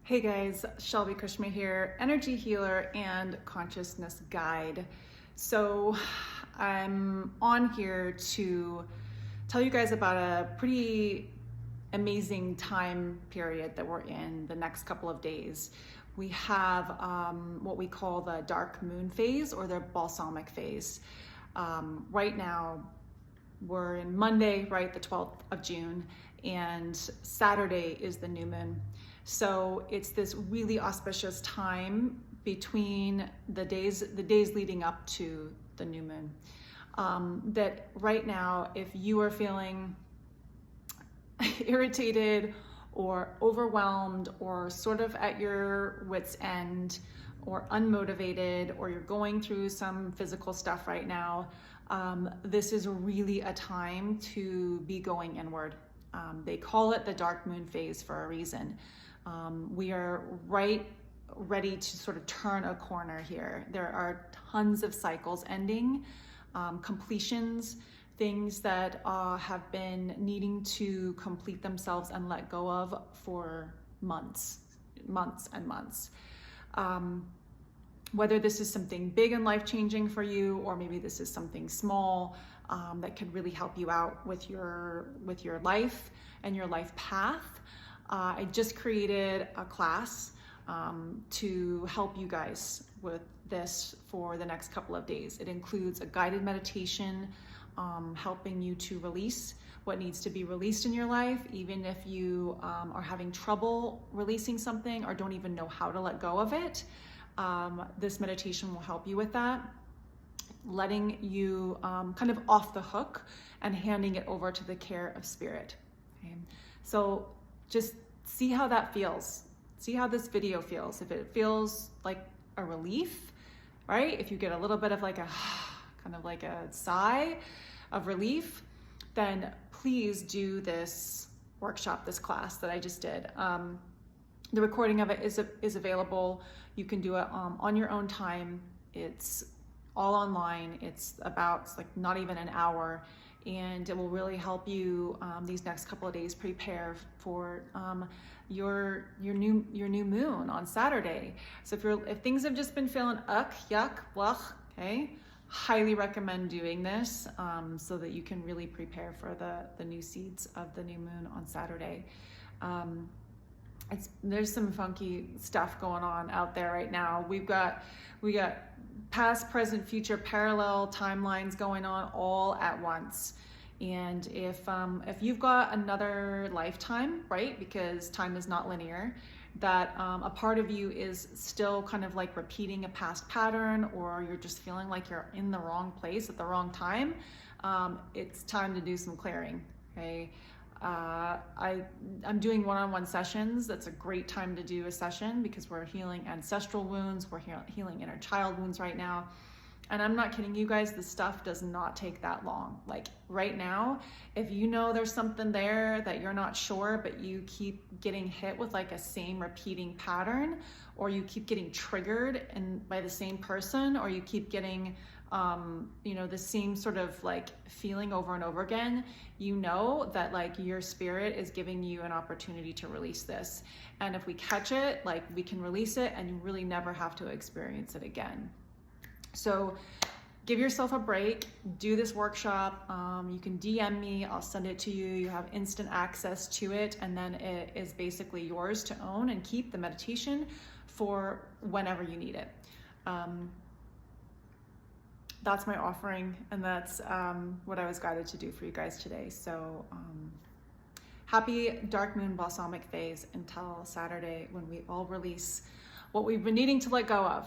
Hey guys, Shelby Kushma here, energy healer and consciousness guide. So I'm on here to tell you guys about a pretty amazing time period that we're in the next couple of days. We have what we call the dark moon phase or the balsamic phase. Right now, we're in Monday, right, the 12th of June, and Saturday is the new moon. So it's this really auspicious time between the days leading up to the new moon. That right now, if you are feeling irritated or overwhelmed or sort of at your wit's end or unmotivated, or you're going through some physical stuff right now, this is really a time to be going inward. They call it the dark moon phase for a reason. We are ready to sort of turn a corner here. There are tons of cycles ending, completions, things that have been needing to complete themselves and let go of for months and months. Whether this is something big and life-changing for you, or maybe this is something small that could really help you out with your life and your life path. I just created a class to help you guys with this for the next couple of days. It includes a guided meditation helping you to release what needs to be released in your life, even if you are having trouble releasing something or don't even know how to let go of it. This meditation will help you with that, letting you kind of off the hook and handing it over to the care of spirit. Okay? So just see how that feels. See how this video feels. If it feels like a relief, right? If you get a little bit of like a kind of like a sigh of relief, then please do this workshop, this class that I just did. The recording of it is available. You can do it on your own time. It's all online. It's like not even an hour, and it will really help you these next couple of days prepare for your new moon on Saturday. So if things have just been feeling yuck, blech, okay, highly recommend doing this so that you can really prepare for the new seeds of the new moon on Saturday. There's some funky stuff going on out there right now. We got past, present, future parallel timelines going on all at once. And if you've got another lifetime, right, because time is not linear, that a part of you is still kind of like repeating a past pattern, or you're just feeling like you're in the wrong place at the wrong time, it's time to do some clearing, okay? I'm doing one-on-one sessions. That's a great time to do a session because we're healing ancestral wounds, we're healing inner child wounds right now. And I'm not kidding you guys, this stuff does not take that long. Like right now, if you know there's something there that you're not sure, but you keep getting hit with like a same repeating pattern, or you keep getting triggered by the same person, or you keep getting the same sort of like feeling over and over again, you know that like your spirit is giving you an opportunity to release this. And if we catch it, like we can release it and you really never have to experience it again. So give yourself a break, do this workshop. You can DM me, I'll send it to you. You have instant access to it, and then it is basically yours to own and keep the meditation for whenever you need it. That's my offering, and that's what I was guided to do for you guys today. So happy dark moon balsamic phase until Saturday, when we all release what we've been needing to let go of.